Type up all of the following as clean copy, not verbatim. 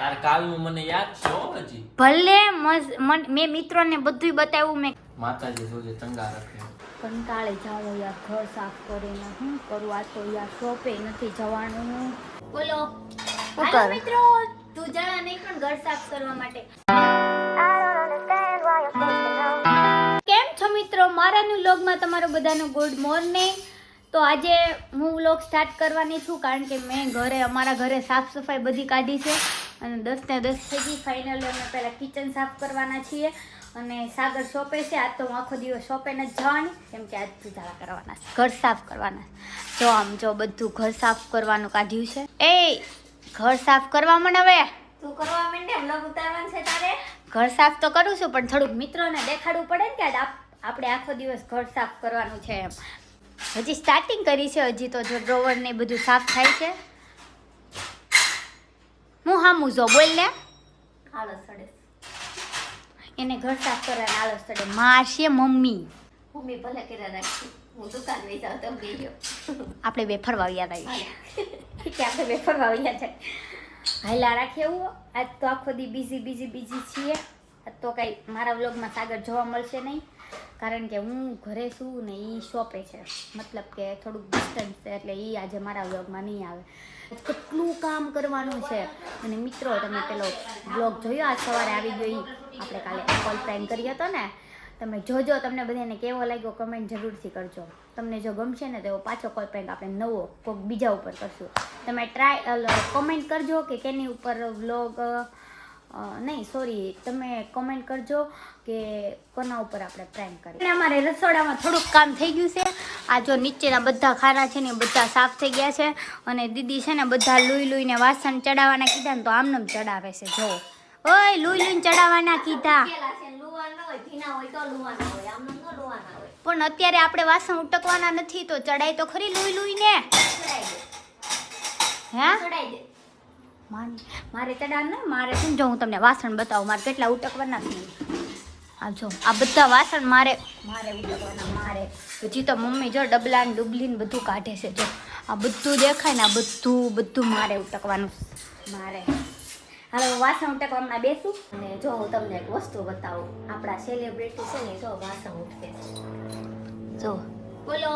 તાર કાલનું મને યાદ છે હો હજી. ભલે મેં મિત્રોને બધુંય બતાવ્યું. મેં માતાજી જોજે ચંગા રાખે. કંટાળે જાઉં યાર, ઘર સાફ કરીને શું કરું? આ તો યાર શોપે નથી જવાનું. બોલો હાલો મિત્રો, તું જણા નહીં પણ ઘર સાફ કરવા માટે. કેમ છો મિત્રો? મારા ન્યુ વ્લોગમાં તમારું બધાનું ગુડ મોર્નિંગ. તો આજે હું વ્લોગ સ્ટાર્ટ કરવાની છું કારણ કે મેં અમારા ઘરે સાફ સફાઈ બધી કાઢી છે અને 10 ને 10 થઈ ગઈ. ફાઇનલી અમે પહેલાં કિચન સાફ કરવાના છીએ અને સાગર શોપે છે. આજ તો હું આખો દિવસ શોપે નથી જવાની કેમ કે આજ સુધારા કરવાના છે, ઘર સાફ કરવાના. જો આમ જો બધું ઘર સાફ કરવાનું કાઢ્યું છે. એ ઘર સાફ કરવા માંડ હવે. તું કરવા માંડે, વ્લોગ ઉતારવાનું છે તારે. ઘર સાફ તો કરું છું પણ થોડુંક મિત્રોને દેખાડવું પડે ને કે આજ આપણે આખો દિવસ ઘર સાફ કરવાનું છે એમ. હજી સ્ટાર્ટિંગ કરી છે, હજી તો જો ડ્રોવર ને બધું સાફ થાય છે. હું હામું જો બોલ ને. આળસ ચડે એને ઘર સાફ કરવાને આળસ ચડે. મારશે મમ્મી. મમ્મી ભલે કર્યા રાખી, હું દુકાન લઈ જાઉં તો ગયો. આપણે બે ફરવા યાદ આવી કે આપણે બે ફરવા આવ્યા છે. હાલા રાખીએ એવું. આજ તો આખો દી બીજી છીએ. આજ તો કઈ મારા વ્લોગમાં સાગર જોવા મળશે નહીં કારણ કે હું ઘરે છું ને એ શોપે છે, મતલબ કે થોડુંક ડિસ્ટન્સ છે એટલે એ આજે મારા વ્લોગમાં નહીં આવે. કેટલું કામ કરવાનું છે. અને મિત્રો તમે પેલો વ્લોગ જોયો આજ સવારે આવી ગયો, આપણે કાલે કોલ પ્રેન્ક કર્યો હતો ને, તમે જોજો. તમને બધાને કેવો લાગ્યો કમેન્ટ જરૂરથી કરજો. તમને જો ગમશે ને તો એવો પાછો કોલ પ્રેન્ક આપણે નવો કોઈક બીજા ઉપર કરશું. તમે કોમેન્ટ કરજો કે કેની ઉપર વ્લોગ નહીં સોરી તમે કોમેન્ટ કરજો કે કોના ઉપર આપણે પ્રેન્ક કરીએ. અમારે રસોડામાં થોડુંક કામ થઈ ગયું છે. આ જો નીચેના બધા ખાના છે ને બધા સાફ થઈ ગયા છે અને દીદી છે ને બધા લૂઈને વાસણ ચડાવવાના કીધા ને તો આમનેમ ચડાવે છે. જો ઓય લૂઈને ચડાવવાના કીધા પણ અત્યારે આપણે વાસણ ઉટકવાના નથી તો ચડાય તો ખરી લૂઈને. હે મારે ચડાવ ને મારે શું જો હું તમને વાસણ બતાવું મારે કેટલા ઉટકવાના છે. આ જો આ બધા વાસણ મારે ઉટકવાના. મારે હજી તો મમ્મી જો ડબલા ને ડુબલીને બધું કાઢે છે. જો આ બધું દેખાય ને આ બધું મારે ઉટકવાનું. મારે હવે વાસણ ઉટકવા હમણાં બેસું અને જો હું તમને એક વસ્તુ બતાવું. આપણા સેલિબ્રિટી છે ને જો વાસણ ઉટકે છે. જો બોલો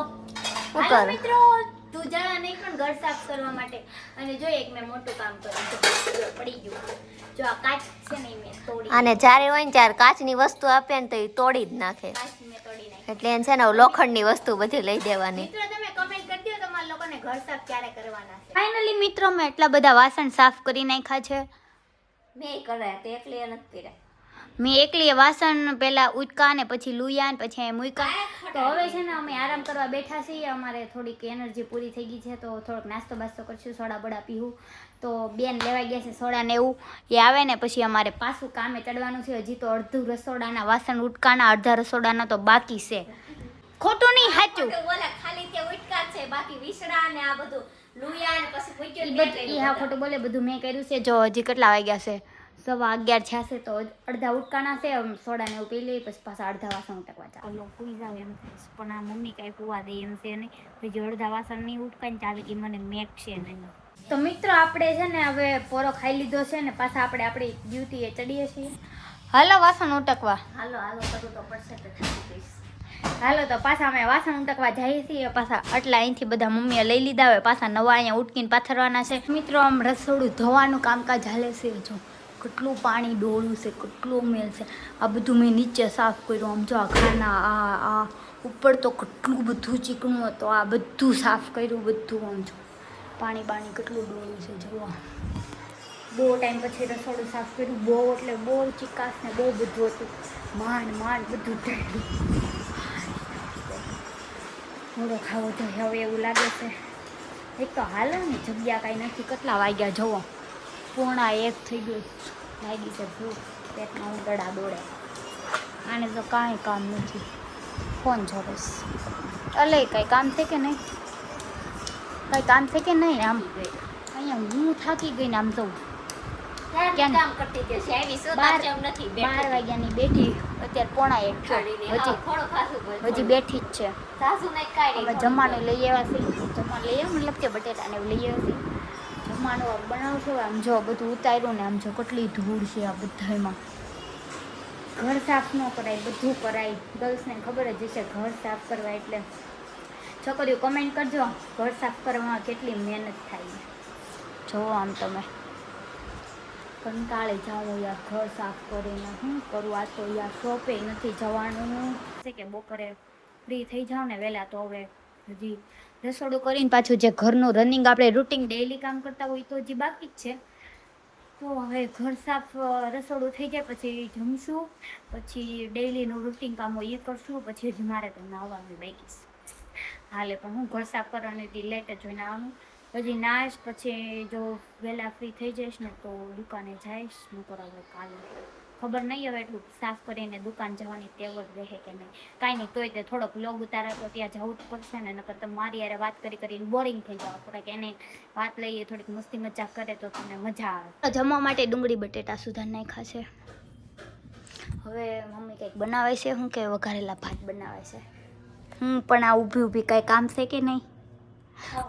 હાલો મિત્રો, તું જણા નહીં પણ ઘર સાફ કરવા માટે. અને જો એક મેં મોટું કામ કર્યું પડી ગયું. જો આ કાચ છે ને મેં તોડી. અને જ્યારે હોય ને ત્યારે કાચની વસ્તુ આપે ને તો એ તોડી જ નાખે. કાચ મેં તોડી નાખી એટલે એને છે ને લોખંડની વસ્તુ બધી લઈ દેવાની. મિત્રો તમે કમેન્ટ કરી દો તમારા લોકોને ઘર સાફ ક્યારે કરવાના છે. ફાઇનલી મિત્રો મેં એટલા બધા વાસણ સાફ કરી નાખ્યા છે. મેં કર્યા તે એકલી નથી કર્યા. મેં એકલીએ વાસણ પહેલાં ઉટકા ને પછી લુયા ને પછી મૂકા. તો હવે છે ને અમે આરામ કરવા બેઠા છીએ. અમારે થોડીક એનર્જી પૂરી થઈ ગઈ છે તો થોડોક નાસ્તો બાસ્તો કરશું, સોડા બડા પીવું. તો બેન લેવાઈ ગયા છે સોડા ને એવું. એ આવે ને પછી અમારે પાછું કામે ચડવાનું છે. હજી તો અડધું રસોડાના વાસણ ઉટકાના, અડધા રસોડાના તો બાકી છે. ખોટું નહીં સાચું ખાલી તે ઉટકા છે, બાકી વિસડા ને આ બધું લુયા ને પછી મૂક્યું. હા ખોટું બોલે, બધું મેં કર્યું છે. જો હજી કેટલા વાગ્યા છે? 11:15 થશે તો અડધા ઉટકાના છે. સોડા ને એવું પી લઈ પછી પાછા અડધા વાસણ ઉટકવા ચાલો કુઈ જાવ એમ પણ આ મમ્મી કાંઈ કુવા દે એમ છે નહીં. પછી અડધા વાસણ નહીં ઉટકાઈને ચાલે કે મને મેક છે નહીં. તો મિત્રો આપણે છે ને હવે પોરો ખાઈ લીધો છે ને પાછા આપણે આપણી ડ્યુટીએ ચડીએ છીએ. હાલો વાસણ ઉટકવા. હાલો કરું તો પડશે તો થાકી જઈશ. હાલો તો પાછા અમે વાસણ ઉટકવા જઈએ છીએ. પાછા આટલા અહીંથી બધા મમ્મીએ લઈ લીધા હોય, પાછા નવા અહીંયા ઉટકીને પાથરવાના છે. મિત્રો આમ રસોડું ધોવાનું કામકાજ હાલે છે. જો કેટલું પાણી ડોળું છે, કેટલું મેલ છે. આ બધું મેં નીચે સાફ કર્યું. આમ જો આ ખાના આ ઉપર તો કેટલું બધું ચીકણું હતું. આ બધું સાફ કર્યું બધું. આમ જો પાણી કેટલું ડોળું છે. જોવા બહુ ટાઈમ પછી રસોડું સાફ કર્યું. બહુ એટલે બહુ ચીકાશ ને બહુ બધું હતું. માંડ બધું ઢેડું. થોડો ખાવો જોઈએ હવે એવું લાગે છે. એક તો હાલો ને જગ્યા કાંઈ નથી. કેટલા વાગ્યા જોવો 1:15 થઈ ગયું. લાગી છે ભૂખ, પેટમાં ઉંદરડા દોડે. આને તો કાંઈ કામ નથી. ફોન જોવેશ અલે કાંઈ કામ છે કે નહીં? કાંઈ કામ છે કે નહીં? આમ અહીંયા હું થાકી ગઈ ને આમ તો કામ કરતી હતી. 12 વાગ્યાની બેઠી, અત્યારે 1:15 હજી બેઠી જ છે. જમવાનું લઈ આવ્યા છે. મતલબ કે બટેટા ને એવું લઈ આવ્યા છે. જમવાનો બનાવશો આમ જો બધું ઉતાર્યું ને આમ જો કેટલી ધૂળ છે આ બધામાં. ઘર સાફ ન કરાય, બધું કરાય. ગર્લ્સને ખબર જ હશે ઘર સાફ કરવા એટલે. છોકરીઓ કમેન્ટ કરજો ઘર સાફ કરવામાં કેટલી મહેનત થાય. જોવો આમ તમે કંટાળી જાઉં યાર ઘર સાફ કરીને. શું કરું આ તો યાર શોપે નથી જવાનું છે કે બપોરે ફ્રી થઈ જાઉં ને વહેલા તો હવે હજી રસોડું કરીને પાછું જે ઘરનું રનિંગ આપણે રૂટિન ડેઈલી કામ કરતા હોય તો હજી બાકી જ છે. તો હવે ઘર સાફ રસોડું થઈ જાય પછી જમશું, પછી ડેઈલીનું રૂટિન કામ હોય એ કરશું, પછી હજી મારે તો નાહવાનું બાકી છે. હાલે પણ હું ઘર સાફ કરવાની લેટ જ જોઈને આવવાનું. હજી નાશ પછી જો વહેલા ફ્રી થઈ જઈશ ને તો દુકાને જઈશ. હું કરાવે કાલે ખબર નહીં હવે એટલું સાફ કરીને દુકાન જવાની ટેવ જ રહે કે નહીં. કાંઈ નહીં તોય તે થોડોક વ્લોગ ઉતારે તો ત્યાં જવું જ પડશે ને, નકર તો મારી યારે વાત કરી કરીને બોરિંગ થઈ જાવ. થોડાક એને વાત લઈએ થોડીક મસ્તી મજાક કરે તો તમને મજા આવે. જમવા માટે ડુંગળી બટેટા સુધાર નાખ્યા છે. હવે મમ્મી કંઈક બનાવે છે, શું કે વઘારેલા ભાત બનાવે છે. હું પણ આ ઊભી ઊભી કાંઈ કામ છે કે નહીં.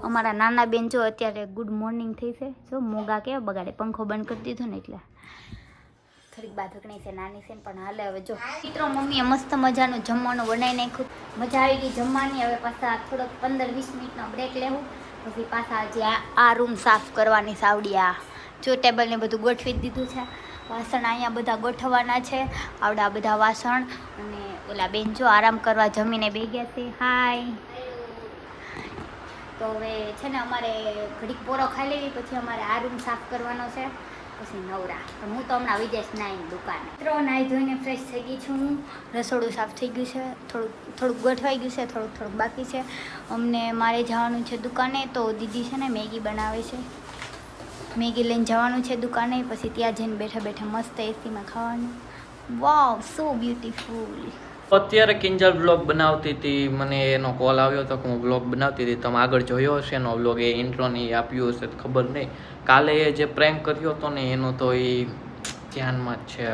અમારા નાના બેન જો અત્યારે ગુડ મોર્નિંગ થઈ છે. જો મોગા કેવા બગાડે, પંખો બંધ કરી દીધો ને એટલે થોડીક બાધકણી છે, નાની છે પણ હાલે. હવે જો મિત્રો મમ્મીએ મસ્ત મજાનું જમવાનું બનાવી નાખ્યું. મજા આવી ગઈ જમવાની. હવે પાછા થોડોક 15-20 મિનિટનો બ્રેક લેવું, પછી પાછા હજી આ રૂમ સાફ કરવાની સાવડી. આ જો ટેબલને બધું ગોઠવી દીધું છે. વાસણ અહીંયા બધા ગોઠવવાના છે, આવડા બધા વાસણ. અને ઓલા બેન જો આરામ કરવા જમીને બેસી ગયા છે. હાય. તો હવે છે ને અમારે ઘડીક પોરો ખાઈ લેવી, પછી અમારે આ રૂમ સાફ કરવાનો છે, પછી નવરા. પણ હું તો હમણાં વિદેશ નાઈને દુકાને. મિત્રો નાહી ધોઈને ફ્રેશ થઈ ગઈ છું હું. રસોડું સાફ થઈ ગયું છે, થોડુંક ગોઠવાઈ ગયું છે, થોડુંક બાકી છે. અમને મારે જવાનું છે દુકાને, તો દીદી છે ને મેગી બનાવે છે. મેગી લઈને જવાનું છે દુકાને, પછી ત્યાં જઈને બેઠા બેઠા મસ્ત એસીમાં ખાવાનું. વાવ, સો બ્યુટીફુલ. અત્યારે કિંજલ બ્લોગ બનાવતી હતી, મને એનો કોલ આવ્યો હતો કે હું બ્લોગ બનાવતી હતી. તમે આગળ જોયો હશે એનો બ્લોગ, એ ઇન્ટ્રોની આપ્યું હશે ખબર નહીં. કાલે એ જે પ્રેન્ક કર્યો હતો ને એનો તો એ ધ્યાનમાં જ છે.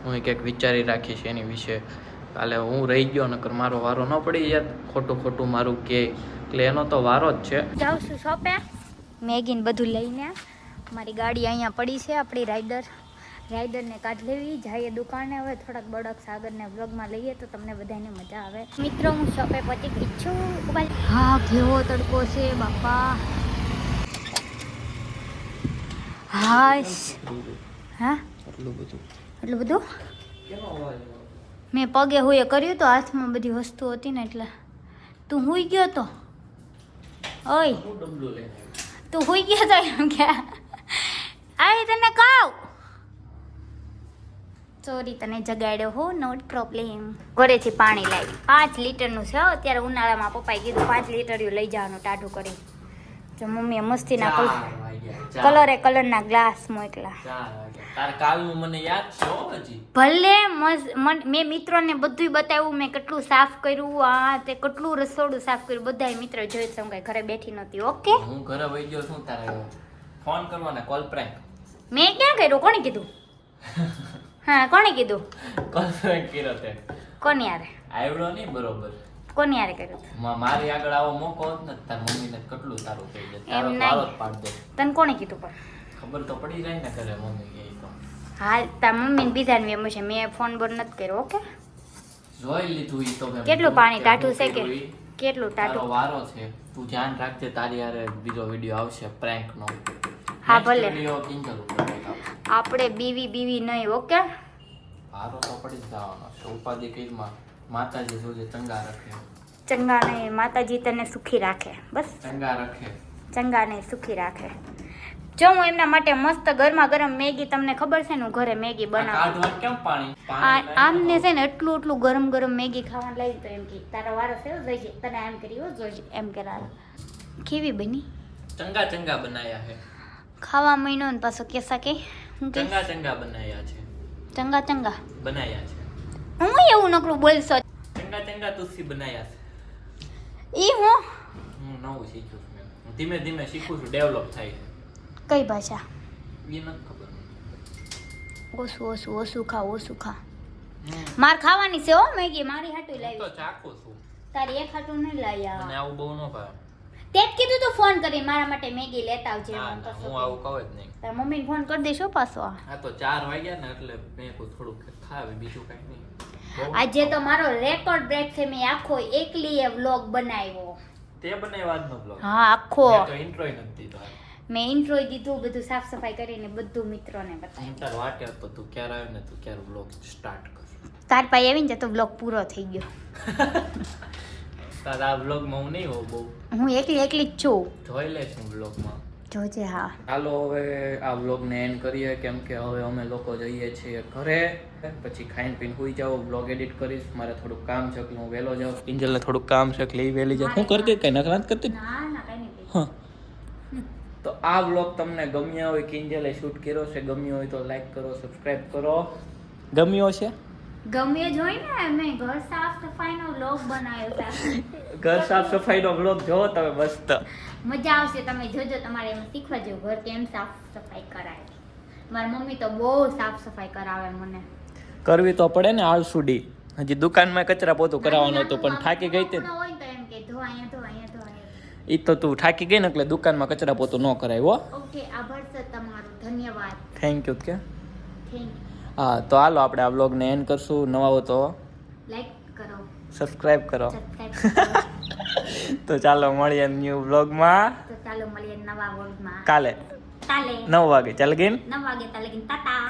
હું કંઈક વિચારી રાખીશ એની વિશે. કાલે હું રહી ગયો, નકર મારો વારો ન પડી જાય ખોટું મારું કે, એટલે એનો તો વારો જ છે. જાઉં છું શોપે મેગીને બધું લઈને. મારી ગાડી અહીંયા પડી છે, આપણી રાઈડરને કાઢ લેવી જઈએ દુકાને. હવે થોડાક બળક સાગરને વ્લોગમાં લઈએ તો તમને બધાને મજા આવે. મિત્રો હું શોપે પહોંચી ગઈ છું. હા કેવો તડકો છે બાપા. હાશ. હા એટલું બધું મેં પગે હુએ કર્યું તો હાથમાં બધી વસ્તુ હતી ને એટલે. તું હુઈ ગયો તો? ઓય તું હુઈ ગયો તો એમ ક્યાં? આય તને કહું સોરી તને જગાડ્યો હો, નોટ પ્રોબ્લેમ. ઘરેથી પાણી લાવી 5 લીટરનું છે. અત્યારે ઉનાળામાં પપ્પાએ કીધું 5 લીટર લઈ જવાનું ટાઢું કરી. જો મમ્મીએ મસ્તીના કલરના ગ્લાસ મોકલા. મને યાદ છે હજી. ભલે મેં મિત્રોને બધું બતાવ્યું, મેં કેટલું સાફ કર્યું, આ તે કેટલું રસોડું સાફ કર્યું, બધા મિત્રો જોયું છે. હું કઈ ઘરે બેઠી નહોતી. ઓકે હું ઘરે વહી ગયો છું. તારે ફોન કરવાના, કોલ પ્રેન્ક. મેં ક્યાં કર્યું? કોણે કીધું? હા કોણે કીધું? કોલ પ્રેન્ક કર્યો તે. કોની યારે? આવડો નહીં બરોબર. કોની યારે કર્યું? મારી આગળ આવો મોકો હોત ને તાર મમ્મીને કેટલું સારું થઈ જાય. એમ તારો નહીં. પાડ દે. તને કોણે કીધું પણ? ખબર તો પડી જાય ને ઘરે મમ્મી કે તો. હા તાર મમ્મીને બીજાને એમ છે. મેં ફોન બોલ નથી કર્યો. ઓકે જોઈ લીધું ઈ તો મેં. કેટલું પાણી ટાઢું છે કે ઈ કેટલું તારો ટાઢું? વારો છે. તું ધ્યાન રાખજે, તારી હારે બીજો વિડિયો આવશે પ્રેન્ક નો. હા ભલે. વિડિયો કિંજલ ઉપર બતાવો. આપણે બીવી નહીં. ઓકે વારો તો પડી જ જવાનો. ઉપાધિ કઈમાં માતાજી જોજે ચંગા રાખે. ચંગા ને માતાજી તને સુખી રાખે. બસ ચંગા રાખે. ચંગા ને સુખી રાખે. જો હું એમના માટે મસ્ત ગરમા ગરમ મેગી, તમને ખબર છે ને હું ઘરે મેગી બનાવું. કાઢવા કેમ પાણી? આમને છે ને એટલું ગરમ મેગી ખાવાનું લાવી તો એમ કે તારો વારો છે જોઈજે, તને એમ કર્યું જોઈજે એમ કરાવે. કેવી બની? ચંગા બનાયા છે. ખાવા મહિનો ને પાછો કેસા કે હું કે ચંગા બનાયા છે. ચંગા બનાયા છે. હું એવું નકરું બોલશો. ચંગા તુલસી બનાયા છે. ઈ હું નવું શીખ્યું છું. હું ધીમે ધીમે શીખું છું, ડેવલપ થાય છે. કઈ ભાષા? એ નથી ખબર. ઓછું ખા. માર ખાવાની છે હો મેગી, મારી હાટું તો લાવી. ચાખું છું. તારી એક હાટું નહીં લાવ્યા. અને આવું બહુ ન ભાવે. તે જ કીધું તો ફોન કરી મારા માટે મેગી લેતા આવજે ના, મને ના, કશું હું આવું કહું જ નહીં. તાર મમ્મીને ફોન કરી દેશો પાછો આ તો 4 વાગ્યા ને એટલે મેં કોઈ થોડુંક ખાવે, બીજું કઈ નહીં. બહુ- આજે તો મારો રેકોર્ડ બ્રેક છે મેં આખો એકલીએ વ્લોગ બનાવ્યો તે બનાવ્યા આજનો vlog? હા આખો મેં તો intro ય નથી દીધો. મેં ઇન્ટ્રો દીધું બધું સાફ સફાઈ કરીને બધું મિત્રોને બતાવ્યું હું તાર વાટે હતો, તું ક્યારે આવે ને તું ક્યારે vlog start કર. તાર પાસે આવીને તો વ્લોગ પૂરો થઈ ગયો તારા આ vlog માં હું નહીં હોઉં બહુ. હું એકલી જ છું જોઈ લઈશ હું vlog માં. જોજે હા ચાલો હવે આ vlog ને એન્ડ કરીએ, કેમ કે હવે અમે લોકો જઈએ છીએ ઘરે. પછી ખાઈને પીને સુઈ જાઓ, vlog એડિટ કરીશ. મારે થોડુંક કામ છે એટલે હું વહેલો જાઉં. કિંજલને થોડુંક કામ છે એટલે એ વહેલી જાય. શું કરતી કઈ નખરાત કરતી? ના ના કઈ નહીં હા. તો આ vlog તમને ગમ્યા હોય, કિંજલે શૂટ કર્યો છે, ગમ્યો હોય તો લાઈક કરો, સબસ્ક્રાઇબ કરો. ગમ્યો છે? ગમે જોઈને મેં ઘર સાફ સફાઈનો વ્લોગ બનાવ્યો છે ઘર સાફ સફાઈનો vlog જોવો તમે મસ્ત. મજા આવશે, તમે જોજો. તમારે એમ શીખવા જેવું ઘર કેમ સાફ સફાઈ કરાય. મારી મમ્મી તો બહુ સાફ સફાઈ કરાવે મને. કરવી તો પડે ને આળસુડી. હજી દુકાનમાં કચરા પોતું કરાવવાનું હતું પણ થાકી ગઈ તે. હોય તો એમ કે ધો અહીંયા ધો અહીંયા ધો અહીંયા. ઈ તો તું થાકી ગઈ ને એટલે દુકાનમાં કચરા પોતું ન કરાય હો. ઓકે આભાર સર તમારો, ધન્યવાદ, થેન્ક યુ કે. Thank you. હા તો હાલો આપણે આ vlog ને એન્ડ કરશું. નવા હો તો લાઈક કરો, સબસ્ક્રાઇબ કરો. સબસ્ક્રાઇબ કરો. તો ચાલો મળીએ ન્યૂ vlogમાં તો ચાલો મળીએ નવા વર્ગમાં કાલે કાલે 9 વાગે. ચાલ ગઈ 9 વાગે. ત્યાં લગીને ટાટા.